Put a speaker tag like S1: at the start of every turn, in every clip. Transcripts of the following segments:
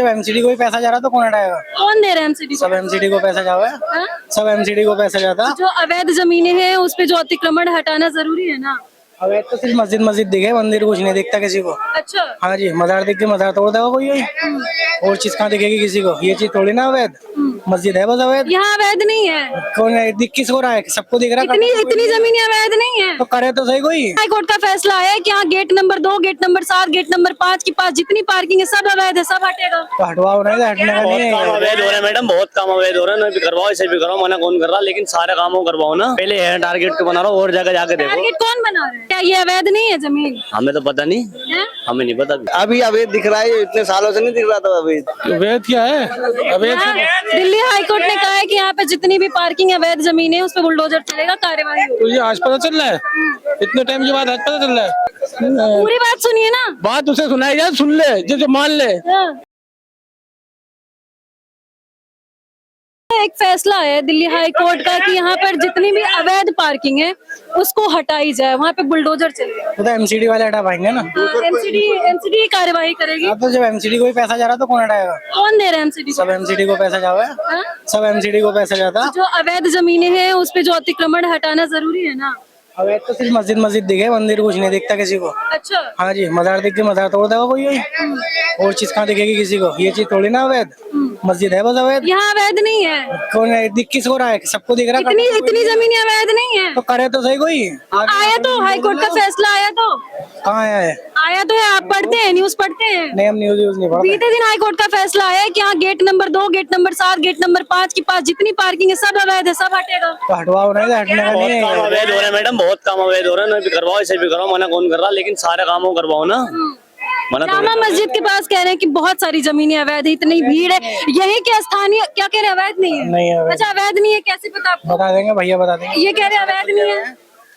S1: जब एमसीडी को ही पैसा जा रहा तो कौन हटाएगा?
S2: कौन दे रहा है एमसीडी
S1: सब एमसीडी को पैसा जावा है,
S2: हाँ?
S1: सब एमसीडी को पैसा जाता।
S2: जो अवैध जमीनें हैं उस पे जो अतिक्रमण हटाना जरूरी है ना।
S1: अवैध तो सिर्फ मस्जिद दिखे, मंदिर कुछ नहीं दिखता किसी को।
S2: अच्छा,
S1: हाँ जी, मजार दिख के मजार तोड़ देगा कोई, और चीज कहाँ दिखेगी किसी को? ये चीज थोड़ी ना अवैध, मस्जिद है बस अवैध।
S2: यहाँ अवैध नहीं है।
S1: कौन है? दिख किसको रहा है? सबको दिख रहा है।
S2: इतनी जमीनें अवैध नहीं है
S1: तो करे तो सही कोई।
S2: हाई कोर्ट का फैसला आया है कि यहाँ gate number 2, gate number 7, gate number 5 के पास जितनी पार्किंग है सब अवैध है, सब हटेगा।
S1: तो हटवाओ नहीं, हटने का नहीं
S3: काम
S1: है।
S3: अवैध हो रहा है मैडम, बहुत काम अवैध हो रहा है। ना भी करवाओ, ऐसे भी करवाओ, मना कौन कर रहा, लेकिन सारे कामों करवाओ ना। पहले है टारगेट को बना रहा हो और जगह जाके देखो।
S2: टारगेट कौन बना रहा है? क्या ये अवैध नहीं है जमीन?
S3: हमें तो पता नहीं,
S2: है?
S3: हमें नहीं पता।
S4: अभी अवैध दिख रहा है, इतने सालों से नहीं दिख रहा था अवैध।
S1: अवैध क्या है? अवैध
S2: दिल्ली हाई कोर्ट ने कहा है कि यहाँ पे जितनी भी पार्किंग अवैध जमीन है उस पर बुलडोजर चलेगा, कार्यवाही होगी।
S1: तो ये आज पता चल रहा है, इतने टाइम के बाद आज पता चल रहा है।
S2: पूरी बात सुनिए ना।
S1: बात उसे सुनाई जाए, सुन ले, जो मान ले।
S2: हाँ। एक फैसला है दिल्ली हाई कोर्ट का कि यहाँ पर जितनी भी अवैध पार्किंग है उसको हटाई जाए, वहाँ पे बुलडोजर चलेगा।
S1: तो एमसीडी वाले हटा पाएंगे ना।
S2: एमसीडी कार्यवाही करेगी।
S1: तो जब एमसीडी को ही पैसा जा रहा तो कौन हटाएगा?
S2: कौन दे रहा है एमसीडी?
S1: सब एमसीडी को पैसा जावा है,
S2: हाँ?
S1: सब एमसीडी को पैसा जाता।
S2: जो अवैध जमीनें हैं उस पे जो अतिक्रमण हटाना जरूरी है ना।
S1: अवैध तो सिर्फ मस्जिद दिखे, मंदिर कुछ नहीं दिखता किसी को।
S2: अच्छा,
S1: हाँ जी, मजार दिख के मजार तोड़ देगा कोई, और चीज कहाँ दिखेगी किसी को? ये चीज थोड़ी ना अवैध, मस्जिद है बस अवैध।
S2: यहाँ अवैध नहीं है।
S1: कौन है? दिख किसको रहा है? सबको दिख रहा है।
S2: इतनी जमीनें अवैध नहीं है।
S1: तो करे तो सही कोई।
S2: आया तो हाई कोर्ट का फैसला आया तो
S1: कहाँ आया है?
S2: आया तो है, आप पढ़ते हैं, न्यूज पढ़ते हैं।
S1: नहीं, हम न्यूज नहीं पढ़ते।
S2: बीते दिन हाई कोर्ट का फैसला आया है कि यहाँ gate number 2, gate number 7, gate number 5 के पास जितनी पार्किंग है सब अवैध है, सब हटेगा।
S1: तो हटवाओ नहीं, हटने का नहीं
S3: काम
S1: है।
S3: अवैध हो रहा है मैडम, बहुत काम अवैध हो रहा है। ना भी करवाओ, ऐसे भी करवाओ, मना कौन कर रहा, लेकिन सारे कामों करवाओ ना। मना
S2: जामा मस्जिद के पास कह रहे हैं कि बहुत सारी जमीनें अवैध है, इतनी भीड़ है। यही क्या स्थानीय क्या कह रहे हैं? अवैध नहीं है।
S1: नहीं है अवैध।
S2: अच्छा, अवैध नहीं है, कैसे पता आपको?
S1: बता देंगे भैया, बता देंगे।
S2: ये कह रहे हैं अवैध नहीं है।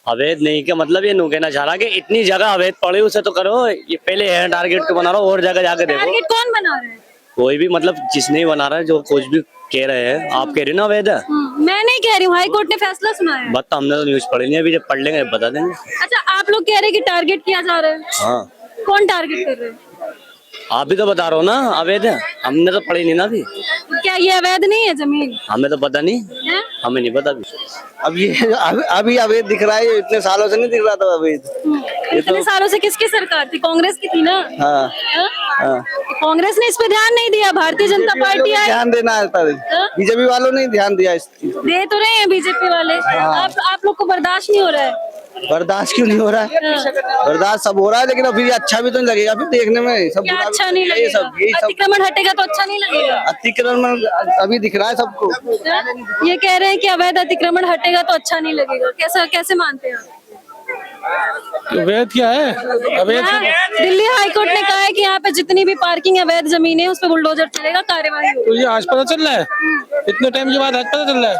S3: अवैध नहीं क्या मतलब? ये नू कहना चाह रहा कि इतनी जगह अवैध पड़े उसे तो करो। ये पहले है टारगेट को बना रहा हो और जगह जाके देखो।
S2: टारगेट कौन बना रहा है?
S3: कोई भी मतलब जिसने बना रहा है, जो कुछ भी कह रहे हैं, आप कह रहे हो ना अवैध है।
S2: मैं नहीं कह रही हूँ, हाई कोर्ट ने फैसला सुनाया।
S3: बात तो हमने तो न्यूज पढ़ी नहीं, अभी जब पढ़ लेंगे बता देंगे।
S2: अच्छा, आप लोग कह रहे हैं कि टारगेट किया जा रहा है।
S3: हाँ,
S2: कौन टारगेट कर रहे हैं?
S3: आप भी तो बता रहे हो ना अवैध है, हमने तो पढ़ी नहीं ना अभी।
S2: क्या ये अवैध नहीं है जमीन?
S3: हमें तो पता नहीं,
S2: है?
S3: हमें नहीं पता अभी।
S4: अब ये अभी अवैध दिख रहा है, इतने सालों से नहीं दिख रहा था अवैध।
S2: इतने सालों से किसकी सरकार थी? कांग्रेस की थी ना।
S4: हाँ,
S2: हाँ?
S4: हाँ।
S2: कांग्रेस ने इस पे ध्यान नहीं दिया, भारतीय जनता पार्टी आई।
S4: ध्यान देना आता है, बीजेपी वालों ने ध्यान दिया इस चीज।
S2: दे तो रहे हैं बीजेपी वाले। आप लोग को बर्दाश्त नहीं हो रहा है?
S4: बर्दाश्त क्यों नहीं हो रहा है? बर्दाश्त सब हो रहा है, लेकिन अब फिर अच्छा भी तो नहीं लगेगा फिर देखने में। सब
S2: क्या
S4: बुरा भी
S2: अच्छा
S4: तो
S2: नहीं
S4: लगेगा,
S2: लगेगा?
S4: ये सब
S2: अतिक्रमण हटेगा तो अच्छा नहीं लगेगा।
S4: अतिक्रमण अभी दिख रहा है सबको।
S2: ये कह रहे हैं कि अवैध अतिक्रमण हटेगा तो अच्छा नहीं लगेगा। कैसे मानते हैं आप?
S1: अवैध क्या है? अवैध
S2: यहाँ दिल्ली हाई कोर्ट ने कहा है कि यहाँ पे जितनी भी पार्किंग अवैध जमीन है उस पे बुलडोजर चलेगा, कार्यवाही होगी।
S1: तो ये आज पता चल रहा है, इतने टाइम के बाद आज पता चल रहा है।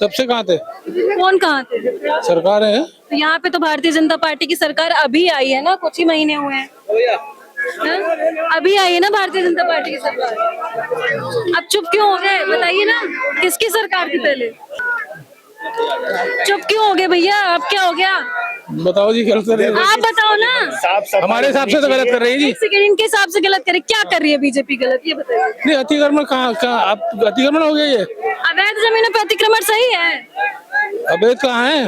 S1: तब से कहाँ थे?
S2: कौन कहाँ थे?
S1: सरकार है।
S2: तो यहाँ पे तो भारतीय जनता पार्टी की सरकार अभी आई है ना, कुछ ही महीने हुए हैं। हाँ? अभी आई है ना भारतीय जनता पार्टी की सरकार। अब चुप क्यों हो गए? बताइए ना, किसकी सरकार थी पहले? चुप क्यों हो गए भैया? अब क्या हो गया?
S1: बताओ जी, गलत कर रही है।
S2: आप बताओ ना।
S1: हमारे हिसाब से तो गलत कर रही है जी।
S2: एक सेकंड, इनके हिसाब से गलत करे। क्या कर रही है बीजेपी गलत? ये बताइए।
S1: नहीं, अतिक्रमण कहाँ आप अतिक्रमण हो गया ये?
S2: अवैध जमीनों पे अतिक्रमण सही है?
S1: अवैध कहाँ है?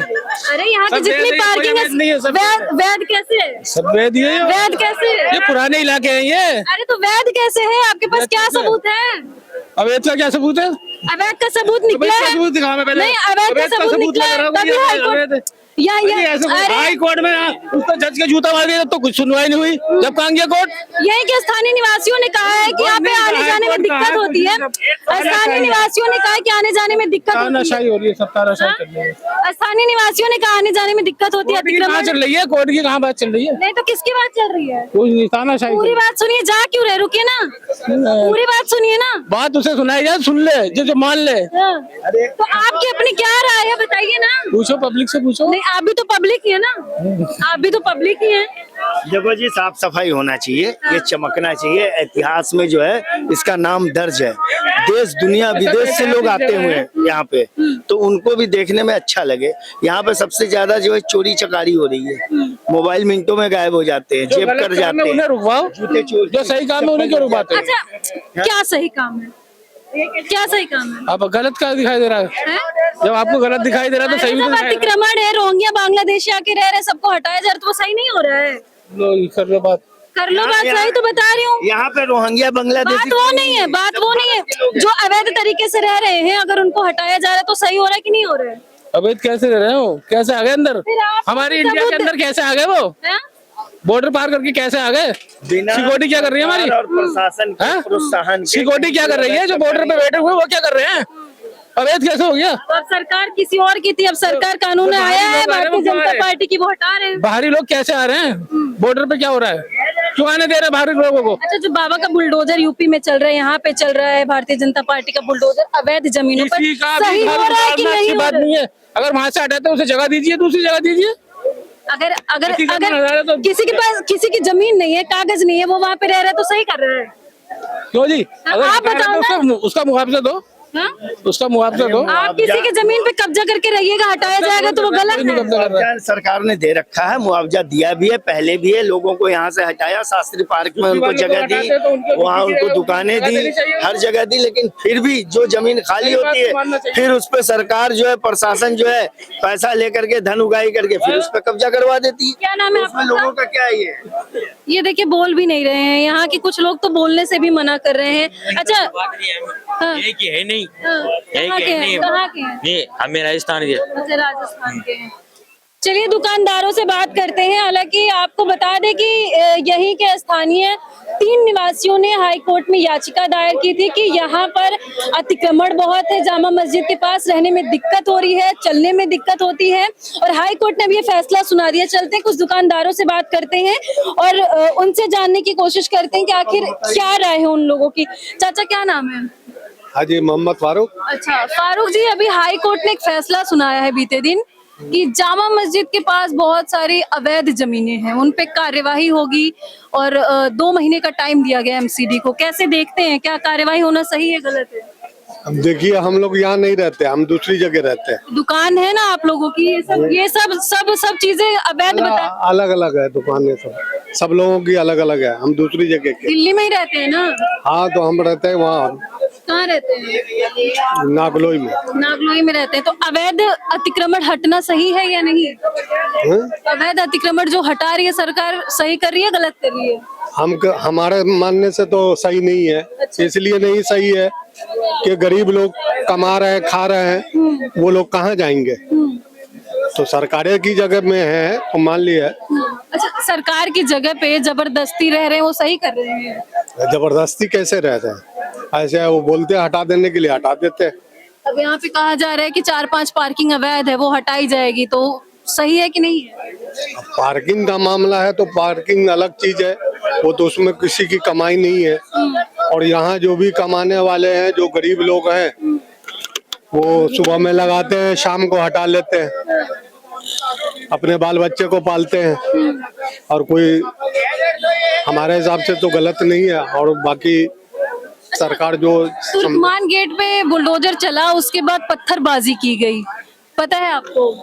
S2: अरे यहाँ की
S1: सब
S2: जितनी
S1: वैध है,
S2: पार्किंग
S1: कोई वैध नहीं है, सब
S2: है, वैध कैसे?
S1: सब वैध ही है।
S2: वैध कैसे?
S1: ये पुराने इलाके हैं ये।
S2: अरे तो वैध कैसे है? आपके पास क्या सबूत है?
S1: अवैध का क्या सबूत है?
S2: अवैध का सबूत निकला है?
S1: सबूत दिखा मैं पहले।
S2: नहीं, अवैध का सबूत निकला है तभी हाई कोर्ट। अरे
S1: हाई कोर्ट में उसको जज के जूता मार दिया तो कुछ सुनवाई नहीं हुई। जब कहाँ गया कोर्ट?
S2: यही के स्थानीय निवासियों ने कहा है कि यहाँ पे आने जाने में दिक्कत होती है। स्थानीय निवासियों ने कहा कि आने जाने में दिक्कत होती
S1: तानाशाही हो रही है, सब तानाशाही चल रही है।
S2: स्थानीय निवासियों ने कहा आने जाने में दिक्कत होती है।
S1: कहाँ
S2: अतिक्रमण
S1: चल रही है? कोर्ट की कहाँ बात चल रही है?
S2: नहीं तो किसकी बात चल रही है?
S1: कोई नहीं, तानाशाही।
S2: पूरी बात सुनिए। जा क्यों रहे? रुकिए ना, पूरी बात सुनिए ना।
S1: बात उसे सुनाई जाए, सुन ले, जो मान ले।
S2: तो आपकी अपनी क्या राय है बताइए ना।
S1: पूछो, पब्लिक से पूछो।
S2: नहीं, आप भी तो पब्लिक ही है ना, आप भी तो पब्लिक ही है।
S5: देखो जी, साफ सफाई होना चाहिए, ये चमकना चाहिए। इतिहास में जो है इसका नाम दर्ज है। देश दुनिया विदेश से लोग आते हुए हैं यहाँ पे, तो उनको भी देखने में अच्छा लगे। यहाँ पे सबसे ज्यादा जो है चोरी चकारी हो रही है। मोबाइल मिनटों में गायब हो जाते हैं, जेब कर जाते हैं।
S6: उन्हें रुकवाओ,
S5: जूते चोर
S6: जो सही काम है उन्हें क्यों रुकवाते हैं?
S2: अच्छा क्या सही काम है, क्या सही काम है?
S6: अब गलत क्या दिखाई दे रहा है?
S2: हैं?
S6: जब आपको गलत दिखाई दे रहा है तो सही भी तो
S2: जब
S6: दिखाई दे
S2: अतिक्रमण है, रोहिंग्या बांग्लादेशी आके रह रहे, सबको हटाया जा रहा है, तो वो सही नहीं हो रहा है।
S6: रहा है। कर लो बात।
S2: कर लो बात, सही तो बता रही हूँ।
S5: यहाँ पे रोहिंग्या बांग्लादेशी
S2: बात वो नहीं है, बात वो नहीं है। जो अवैध तरीके से रह रहे हैं, अगर उनको हटाया जा रहा है तो सही हो रहा है कि नहीं हो रहा है?
S6: अवैध कैसे रह रहे हो? कैसे आ गए अंदर?
S2: फिर आप
S6: हमारे इंडिया के
S2: सबूत-
S6: अंदर कैसे आ गए वो?
S2: हैं?
S6: बॉर्डर पार करके कैसे आ गए?
S5: बिना
S6: सिक्योरिटी क्या कर रही है हमारी?
S5: और प्रशासन के
S6: हैं?
S5: प्रोत्साहन के
S6: सिक्योरिटी क्या कर रही है? जो बॉर्डर पे बैठे हुए वो क्या कर रहे हैं? अवैध कैसे हो गया?
S2: तो अब सरकार किसी और की थी, अब सरकार कानून
S6: तो
S2: आया है
S6: बाहरी लोग आ रहे हैं,
S2: भारतीय
S6: वो क्यों आ
S2: जनता
S6: रहे हैं?
S2: पार्टी की, वो हटा रहे हैं।
S6: बाहरी लोग कैसे आ रहे हैं? बॉर्डर पे क्या हो रहा है? क्यों आने दे रहे हैं बाहरी लोगों को?
S2: अच्छा, जो बाबा का बुलडोजर यूपी में चल रहा है, यहाँ पे चल रहा है भारतीय जनता पार्टी का बुलडोजर अवैध जमीनों पर,
S6: किसी का
S2: सही
S6: भी
S2: हो
S6: घर
S2: रहा है कि
S6: उतारना
S2: नहीं
S6: अच्छी
S2: हो
S6: बात
S2: रहा
S6: नहीं
S2: है?
S6: है। अगर वहां से हटाते हैं उसे जगह दीजिए, दूसरी जगह दीजिए।
S2: अगर अगर
S6: अतिक्रमण
S2: अगर
S6: हटा रहे तो-
S2: किसी के पास किसी की जमीन नहीं है, कागज नहीं है, वो वहाँ पे रह रहा है तो सही कर रहा है।
S6: क्यों जी? अगर
S2: आप
S6: हटा रहे
S2: बताओ
S6: तो
S2: ना।
S6: उसका मुआवजा दो,
S2: हाँ?
S6: उसका मुआवजा दो।
S2: आप किसी की जमीन पे कब्जा करके रहिएगा, हटाया जाएगा तो वो गलत है।
S5: मुआवजा सरकार ने दे रखा है, मुआवजा दिया भी है, पहले भी है। लोगों को यहाँ से हटाया, शास्त्री पार्क में उनको जगह दी, वहाँ उनको दुकानें दी, हर जगह दी, लेकिन फिर भी जो जमीन खाली होती है, फिर उस पर सरकार जो है, प्रशासन जो है, पैसा लेकर के, धन उगाई करके फिर उस पर कब्जा करवा देती है।
S2: क्या नाम है
S5: उसमें
S2: आपका?
S5: लोगों का क्या है ये
S2: देखिए बोल भी नहीं रहे हैं, यहाँ के कुछ लोग तो बोलने से भी मना कर रहे हैं। अच्छा हाँ,
S7: ये कि है नहीं,
S2: हाँ, कहाँ के हैं? कहाँ के हैं?
S7: ये हमें राजस्थान के।
S2: अच्छा, राजस्थान के हैं। चलिए दुकानदारों से बात करते हैं। हालांकि आपको बता दें कि यहीं के स्थानीय 3 निवासियों ने हाई कोर्ट में याचिका दायर की थी कि यहाँ पर अतिक्रमण बहुत है, जामा मस्जिद के पास रहने में दिक्कत हो रही है, चलने में दिक्कत होती है, और हाई कोर्ट ने अब ये फैसला सुना दिया। चलते हैं कुछ दुकानदारों से बात करते हैं और उनसे जानने की कोशिश करते हैं कि आखिर क्या राय है उन लोगों की। चाचा क्या नाम है?
S8: हाजी मोहम्मद फारूक।
S2: अच्छा फारूक जी, अभी हाई कोर्ट ने एक फैसला सुनाया है बीते दिन कि जामा मस्जिद के पास बहुत सारी अवैध जमीनें हैं, उन पे कार्यवाही होगी और 2 महीने का टाइम दिया गया एमसीडी को। कैसे देखते हैं, क्या कार्यवाही होना सही है, गलत है?
S8: अब देखिए, हम लोग यहाँ नहीं रहते, हम दूसरी जगह रहते हैं।
S2: दुकान है ना आप लोगों की, ये सब चीजें अवैध बता।
S8: अलग अलग है दुकानें, सब लोगों की अलग अलग है। हम दूसरी जगह के।
S2: दिल्ली में ही रहते हैं ना?
S8: हाँ, तो हम रहते हैं वहाँ
S2: कहाँ रहते हैं?
S8: नागलोई में।
S2: नागलोई में रहते हैं। तो अवैध अतिक्रमण हटना सही है या नहीं? अवैध अतिक्रमण जो हटा रही है सरकार, सही कर रही है, गलत कर रही है?
S8: हमारे मानने से तो सही नहीं है। इसलिए नहीं सही है कि गरीब लोग कमा रहे हैं, खा रहे हैं, वो लोग कहाँ जाएंगे? तो सरकारें की जगह में है तो मान लिया।
S2: अच्छा, सरकार की जगह पे जबरदस्ती रह रहे हैं, वो सही कर रहे हैं?
S8: जबरदस्ती कैसे रहते हैं? ऐसे वो बोलते हैं हटा देने के लिए, हटा देते हैं।
S2: अब यहाँ पे कहा जा रहा है कि 4-5 पार्किंग अवैध है, वो हटाई जाएगी, तो सही है कि नहीं है?
S8: पार्किंग का मामला है तो पार्किंग अलग चीज है, वो तो उसमें किसी की कमाई नहीं है। और यहाँ जो भी कमाने वाले हैं, जो गरीब लोग हैं, वो सुबह में लगाते हैं, शाम को हटा लेते हैं, अपने बाल बच्चे को पालते हैं। और कोई हमारे हिसाब से तो गलत नहीं है। और बाकी सरकार जो
S2: तुर्कमान गेट पे बुलडोजर चला, उसके बाद पत्थरबाजी की गई, पता है आपको?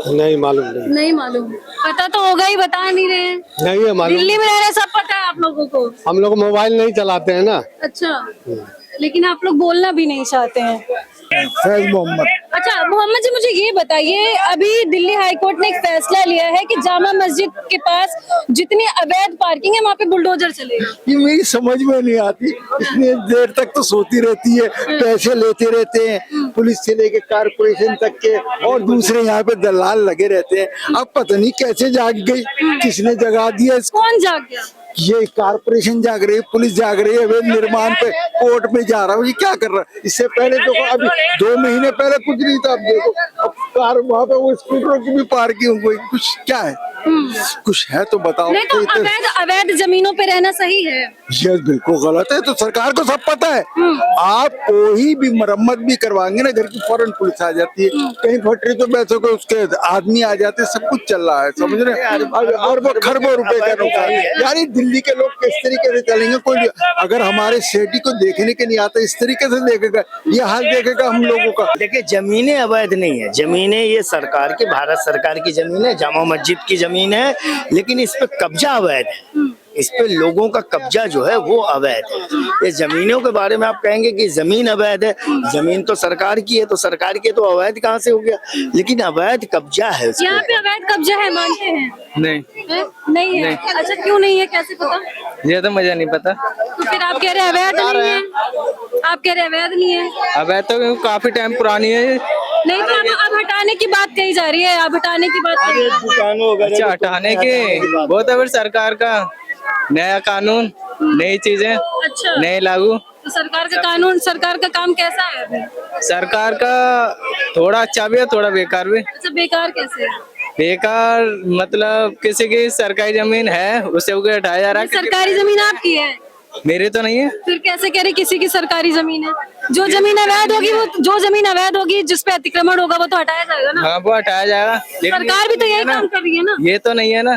S8: नहीं मालूम।
S2: नहीं मालूम? पता तो होगा ही, बता नहीं रहे हैं।
S8: नहीं है मालूम।
S2: दिल्ली में रह रहे, सब पता है आप लोगों को।
S8: हम लोग मोबाइल नहीं चलाते हैं ना।
S2: अच्छा, लेकिन आप लोग बोलना भी नहीं चाहते हैं।
S8: फैज मोहम्मद।
S2: अच्छा मोहम्मद जी, मुझे ये बताइए, अभी दिल्ली हाई कोर्ट ने एक फैसला लिया है कि जामा मस्जिद के पास जितनी अवैध पार्किंग है, वहाँ पे बुलडोजर चलेगा।
S9: ये मेरी समझ में नहीं आती। इतनी देर तक तो सोती रहती है, पैसे लेते रहते हैं, पुलिस से लेके कारपोरेशन तक के, और दूसरे यहाँ पे दलाल लगे रहते हैं। अब पता नहीं कैसे जाग गई, किसने जगा दिया इसको?
S2: कौन जाग गया?
S9: ये कारपोरेशन जाग रही है, पुलिस जाग रही है, अवैध निर्माण पे कोर्ट में जा रहा हूँ। ये क्या कर रहा है? इससे पहले देखो, अभी 2 महीने पहले कुछ नहीं था, अब देखो अब कार वहाँ पे वो स्कूटरों की भी पार्किंग हुई। कुछ क्या है? कुछ है तो बताओ।
S2: नहीं तो अवैध जमीनों पे रहना सही है?
S9: ये बिल्कुल गलत है। तो सरकार को सब पता है। आप कोई भी मरम्मत भी करवाएंगे ना, घर की फौरन पुलिस आ जाती है, कहीं फैक्ट्री तो पैसों को उसके आदमी आ जाते हैं, सब कुछ चल रहा है, समझ रहे हैं? और वो खरबों रुपए का नुकसान। यानी दिल्ली के लोग किस तरीके से चलेंगे? कोई अगर हमारे सिटी को देखने के नहीं आता, इस तरीके से देखेगा, ये हाल देखेगा हम लोगों का।
S5: देखिए, जमीनें अवैध नहीं है, जमीनें ये सरकार की, भारत सरकार की जमीन है, जामा मस्जिद की जमीन जमीन है, लेकिन इस पे कब्जा अवैध है। इस पे लोगों का कब्जा जो है वो अवैध है। ये जमीनों के बारे में आप कहेंगे कि जमीन अवैध है, जमीन तो सरकार की है, तो सरकार की तो अवैध कहाँ से हो गया? लेकिन अवैध कब्जा है उसपे।
S2: यहाँ पे अवैध कब्जा है मानते हैं?
S6: नहीं,
S2: हैं? नहीं है। अच्छा क्यों नहीं है, कैसे पता?
S6: ये तो मुझे नहीं पता।
S2: तो फिर आप कह रहे हैं अवैध नहीं है, आप कह रहे हैं अवैध नहीं है।
S6: अवैध तो काफी टाइम पुरानी है।
S2: नहीं तो अब हटाने की बात कही जा रही है, अब हटाने की बात कही जा रही है।
S5: दुकानों वगैरह
S6: अच्छा,
S5: को
S6: हटाने के वो तो फिर सरकार का नया कानून, नई चीजें,
S2: अच्छा,
S6: नए लागू।
S2: तो सरकार का कानून, सरकार का काम कैसा है अभी?
S6: सरकार का थोड़ा अच्छा भी है, थोड़ा बेकार भी।
S2: अच्छा, बेकार कैसे है?
S6: बेकार मतलब किसी की सरकारी जमीन है उसे हटाया जा रहा है।
S2: सरकारी जमीन आपकी है?
S6: मेरी तो नहीं है।
S2: फिर कैसे कह रहे किसी की सरकारी जमीन है? जो जमीन अवैध होगी, वो जो जमीन अवैध होगी जिस पे अतिक्रमण होगा वो तो हटाया जाएगा ना।
S6: हाँ, वो हटाया जाएगा, लेकिन
S2: सरकार भी तो यही काम कर रही है ना।
S6: ये तो नहीं है ना,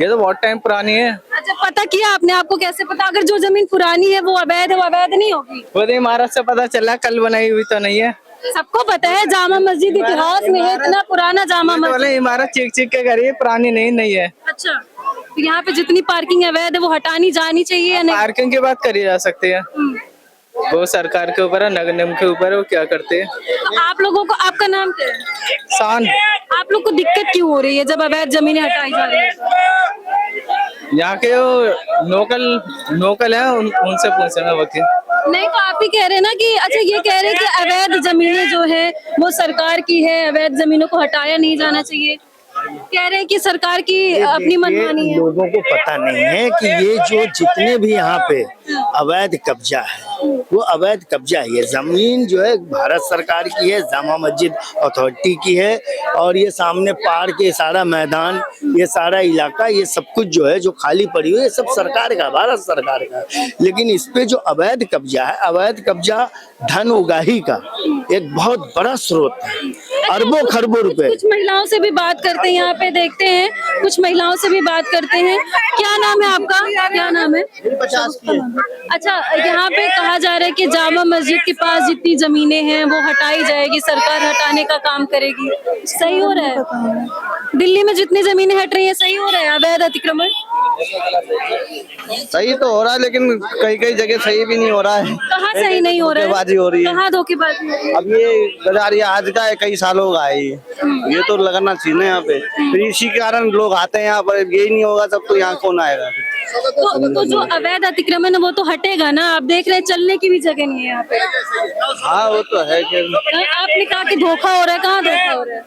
S6: ये तो बहुत टाइम पुरानी है।
S2: अच्छा, पता किया आपने? आपको कैसे पता? अगर जो जमीन पुरानी है वो अवैध है, वो अवैध नहीं होगी?
S6: वो तो इमारत से पता चला, कल बनाई हुई तो नहीं है।
S2: सबको पता है जामा मस्जिद इतिहास में है, इतना पुराना जामा मस्जिद।
S6: वाले इमारत चीख चीख के करी है, पुरानी नहीं है।
S2: अच्छा, तो यहाँ पे जितनी पार्किंग अवैध है वो हटानी जानी चाहिए या नहीं?
S6: पार्किंग की बात करी जा सकती है, वो सरकार के ऊपर है, नगर निगम के ऊपर है, वो क्या करते हैं।
S2: तो आप लोगों को, आपका नाम क्या है?
S6: शान।
S2: आप लोग को दिक्कत क्यों हो रही है जब अवैध जमीनें हटाई जा रही है?
S6: यहाँ के वो लोकल है, उनसे पूछे मैं वकील।
S2: नहीं तो आप ही कह रहे हैं ना कि, अच्छा ये कह रहे हैं कि अवैध जमीनें जो है वो सरकार की है, अवैध जमीनों को हटाया नहीं जाना चाहिए। कह रहे हैं कि सरकार की अपनी मनमानी है।
S5: लोगों को पता नहीं है कि ये जो जितने भी यहाँ पे अवैध कब्जा है वो अवैध कब्जा है। ये जमीन जो है भारत सरकार की है, जामा मस्जिद अथॉरिटी की है, और ये सामने पार्क, ये सारा मैदान, ये सारा इलाका, ये सब कुछ जो है जो खाली पड़ी हुई है, सब सरकार का, भारत सरकार का। लेकिन इस पे जो अवैध कब्जा है, अवैध कब्जा धन उगाही का एक बहुत बड़ा स्रोत है, अरबों खरबों रुपए।
S2: कुछ महिलाओं से भी बात करते हैं, यहाँ पे देखते हैं, कुछ महिलाओं से भी बात करते हैं। क्या नाम है आपका? क्या नाम है? अच्छा, यहाँ पे कहा जा रहा है कि जामा मस्जिद के पास जितनी जमीनें हैं वो हटाई जाएगी, सरकार हटाने का काम करेगी। सही हो रहा है? दिल्ली में जितनी जमीनें हट रही है सही हो रहा है अवैध अतिक्रमण?
S4: सही तो हो रहा है, लेकिन कई कई जगह सही भी नहीं हो रहा है।
S2: कहाँ सही नहीं हो रहा है?
S4: धोखेबाजी हो रही है।
S2: कहाँ धोखेबाजी हो रही है?
S4: अब ये गजारिया आज का है, कई सालों का है ये तो लगाना चाहिए ना यहाँ पे। फिर इसी के कारण लोग आते हैं यहाँ पर। यही नहीं होगा तब तो यहाँ कौन आएगा?
S2: तो जो अवैध अतिक्रमण है वो तो हटेगा ना। आप देख रहे हैं चलने की भी जगह नहीं है यहाँ पे।
S4: हाँ, वो तो है कि
S2: आपने कहा कि धोखा हो रहा है, कहाँ धोखा हो रहा है?